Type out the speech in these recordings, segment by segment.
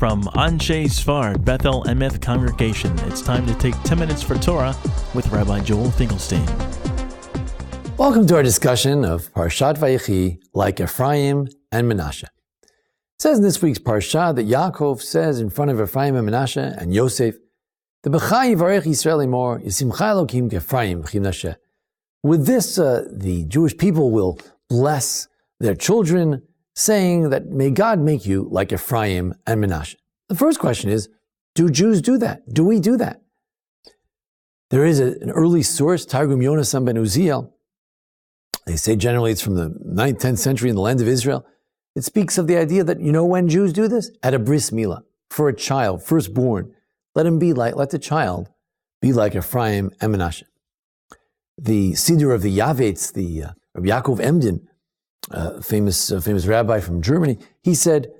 From Anshe Sfard Bethel Emeth Congregation, it's time to take 10 minutes for Torah with Rabbi Joel Finkelstein. Welcome to our discussion of Parshat Vayechi, like Efraim and Menashe. It says in this week's Parsha that Yaakov says in front of Efraim and Menashe and Yosef, "The B'chai Yivarech Yisrael Emor, Yisimcha Elokim K'Efraim V'chi Menashe." With this, the Jewish people will bless their children, saying that may God make you like Efraim and Menashe. The first question is, do Jews do that? Do we do that? There is an early source, Targum Yonasan ben Uziel. They say generally it's from the 9th, 10th century in the land of Israel. It speaks of the idea that, you know when Jews do this? At a bris milah, for a child, firstborn. Let the child be like Efraim and Menashe. The Siddur of the Yavetz, the Rabbi Yaakov Emden, famous rabbi from Germany, he said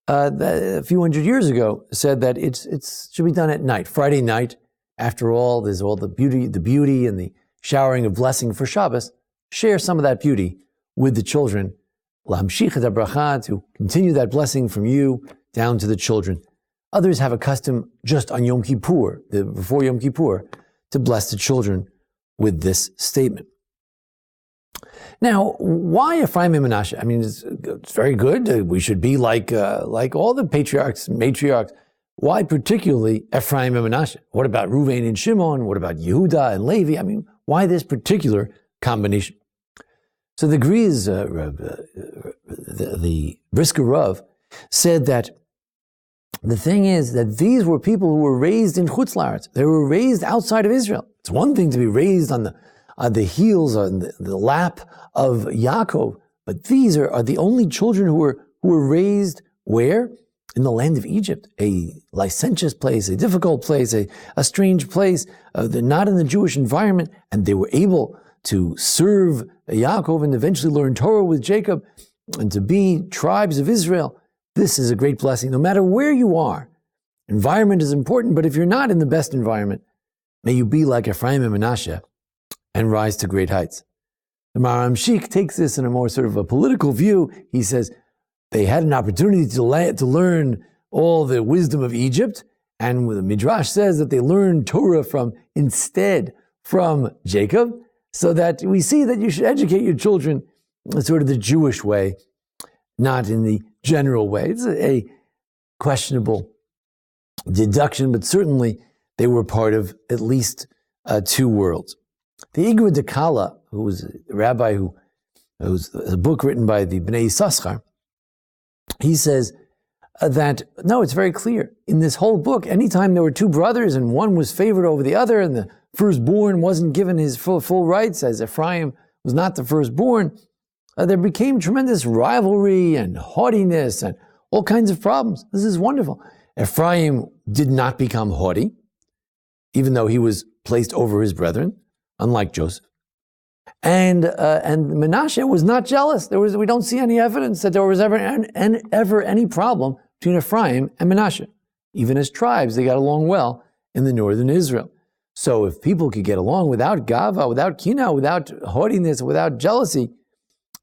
that a few hundred years ago, said that it should be done at night, Friday night. After all, there's all the beauty and the showering of blessing for Shabbos. Share some of that beauty with the children. L'hamshich et habracha, to continue that blessing from you down to the children. Others have a custom just on Yom Kippur, before Yom Kippur, to bless the children with this statement. Now, why Efraim and Menashe? I mean, it's very good. We should be like all the patriarchs and matriarchs. Why particularly Efraim and Menashe? What about Reuven and Shimon? What about Yehuda and Levi? I mean, why this particular combination? So the Griz, the Brisker Rav, said that the thing is that these were people who were raised in Chutz La'aretz. They were raised outside of Israel. It's one thing to be raised on the heels, on the lap of Yaakov, but these are the only children who were raised where? In the land of Egypt, a licentious place, a difficult place, a strange place. They're not in the Jewish environment, and they were able to serve Yaakov and eventually learn Torah with Jacob and to be tribes of Israel. This is a great blessing. No matter where you are, environment is important, but if you're not in the best environment, may you be like Efraim and Menashe and rise to great heights. The Maharam Shik takes this in a more sort of a political view. He says they had an opportunity to learn all the wisdom of Egypt, and the Midrash says that they learned Torah instead from Jacob, so that we see that you should educate your children in sort of the Jewish way, not in the general way. It's a questionable deduction, but certainly they were part of at least two worlds. The Igor de Kala, who was a rabbi who's a book written by the Bnei Yissaschar, he says that, no, it's very clear. In this whole book, anytime there were two brothers and one was favored over the other and the firstborn wasn't given his full rights, as Efraim was not the firstborn, there became tremendous rivalry and haughtiness and all kinds of problems. This is wonderful. Efraim did not become haughty, even though he was placed over his brethren, unlike Joseph. And Menashe was not jealous. We don't see any evidence that there was ever any problem between Efraim and Menashe. Even as tribes, they got along well in the northern Israel. So if people could get along without gava, without kina, without haughtiness, without jealousy,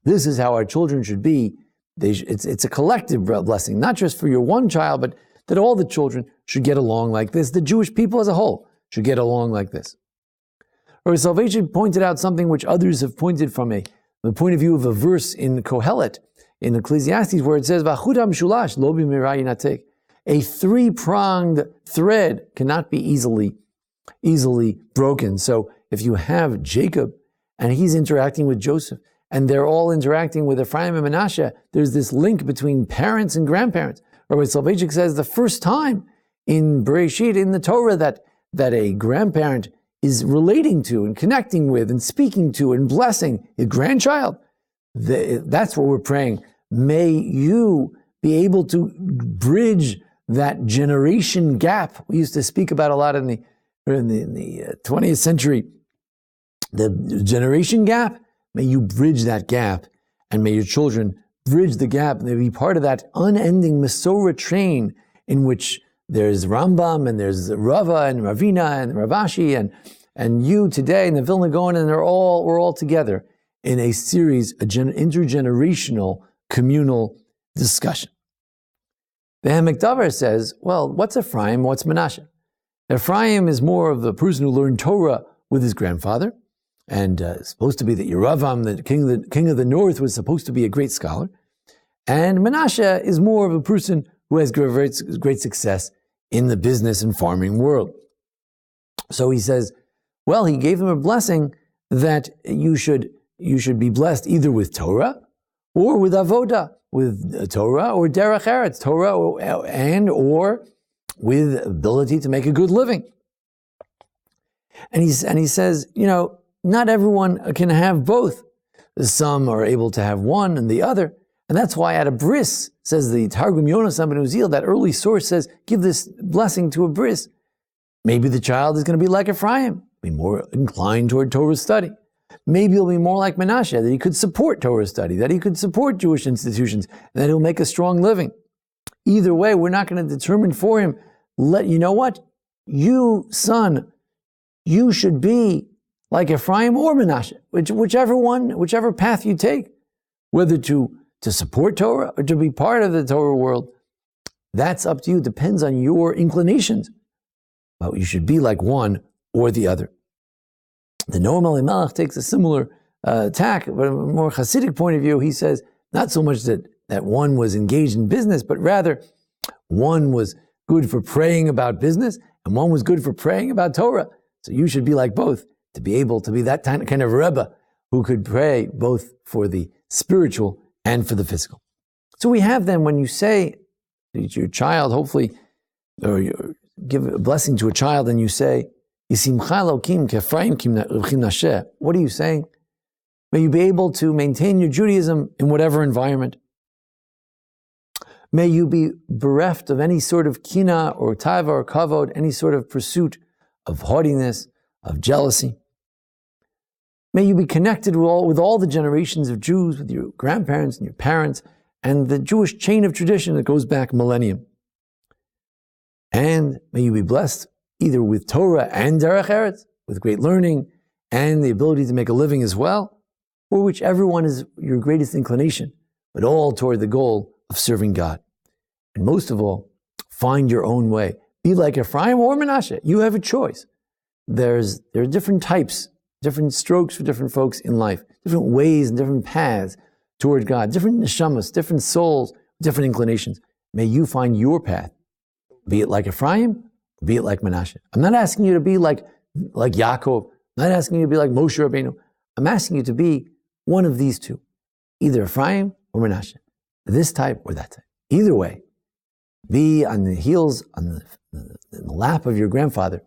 this is how our children should be. It's a collective blessing, not just for your one child, but that all the children should get along like this. The Jewish people as a whole should get along like this. Rabbi Vayechi pointed out something which others have pointed from the point of view of a verse in Kohelet, in Ecclesiastes, where it says, "V'achudam shulash lo b'mira yinatek." A three-pronged thread cannot be easily broken. So if you have Jacob and he's interacting with Joseph and they're all interacting with Efraim and Menashe, there's this link between parents and grandparents. Rabbi Vayechi says the first time in Bereshit, in the Torah, that a grandparent is relating to and connecting with and speaking to and blessing his grandchild. That's what we're praying. May you be able to bridge that generation gap. We used to speak about a lot in the 20th century, the generation gap. May you bridge that gap, and may your children bridge the gap. They be part of that unending Masorah train in which there's Rambam and there's Rava and Ravina and Ravashi and you today and the Vilna Gaon, and we're all together in a series, intergenerational communal discussion. The Ha'amek Davar says, well, what's Efraim? What's Menashe? Efraim is more of the person who learned Torah with his grandfather, and it's supposed to be that Yeravam, the king of the north, was supposed to be a great scholar. And Menashe is more of a person who has great success in the business and farming world. So he says, well, he gave them a blessing that you should be blessed either with Torah or with Avodah, with Torah or Derech Eretz, Torah or with ability to make a good living. And he says, not everyone can have both. Some are able to have one and the other. And that's why at a bris, says the Targum Yonas Ben Uziel, that early source says, give this blessing to a bris. Maybe the child is going to be like Efraim, be more inclined toward Torah study. Maybe he'll be more like Menashe, that he could support Torah study, that he could support Jewish institutions, and that he'll make a strong living. Either way, we're not going to determine for him, you know what? You, son, you should be like Efraim or Menashe, whichever path you take, whether to support Torah or to be part of the Torah world, that's up to you. It depends on your inclinations. But you should be like one or the other. The Noam Elimelech takes a similar tack, but from a more Hasidic point of view, he says not so much that one was engaged in business, but rather one was good for praying about business and one was good for praying about Torah. So you should be like both, to be able to be that kind of Rebbe who could pray both for the spiritual and for the physical. So we have then, when you say to your child, hopefully, or you give a blessing to a child and you say, what are you saying? May you be able to maintain your Judaism in whatever environment. May you be bereft of any sort of kina or taiva or kavod, any sort of pursuit of haughtiness, of jealousy. May you be connected with all the generations of Jews, with your grandparents and your parents, and the Jewish chain of tradition that goes back millennium. And may you be blessed either with Torah and Derech Eretz, with great learning and the ability to make a living as well, or whichever one is your greatest inclination, but all toward the goal of serving God. And most of all, find your own way. Be like Efraim or Menashe. You have a choice. There are different types, different strokes for different folks in life, different ways and different paths toward God, different neshamas, different souls, different inclinations. May you find your path. Be it like Efraim, be it like Menashe. I'm not asking you to be like Yaakov. I'm not asking you to be like Moshe Rabbeinu. I'm asking you to be one of these two, either Efraim or Menashe, this type or that type. Either way, be on the heels, on the lap of your grandfather.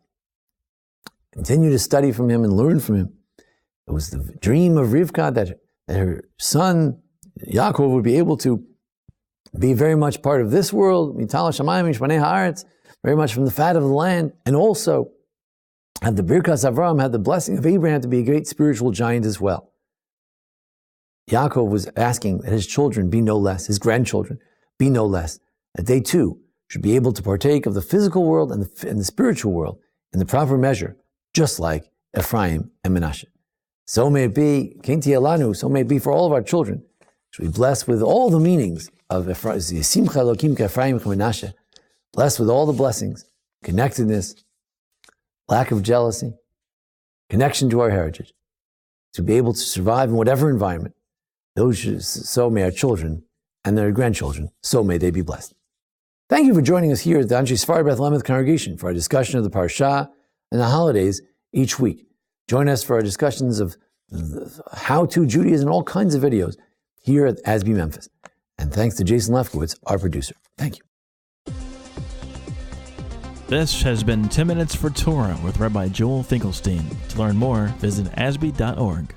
Continue to study from him and learn from him. It was the dream of Rivka that her son Yaakov would be able to be very much part of this world, very much from the fat of the land, and also had the Birkas Avram, had the blessing of Abraham to be a great spiritual giant as well. Yaakov was asking that his children be no less, his grandchildren be no less, that they too should be able to partake of the physical world and the spiritual world in the proper measure, just like Efraim and Menashe. So may it be, Kenti Elanu, so may it be for all of our children, should be blessed with all the meanings of Efraim, blessed with all the blessings, connectedness, lack of jealousy, connection to our heritage, to be able to survive in whatever environment. So may our children and their grandchildren, so may they be blessed. Thank you for joining us here at the Anshe Sfar Beth Lemeth congregation for our discussion of the Parsha and the holidays each week. Join us for our discussions of how-to Judaism and all kinds of videos here at ASBEE Memphis. And thanks to Jason Lefkowitz, our producer. Thank you. This has been 10 Minutes for Torah with Rabbi Joel Finkelstein. To learn more, visit ASBEE.org.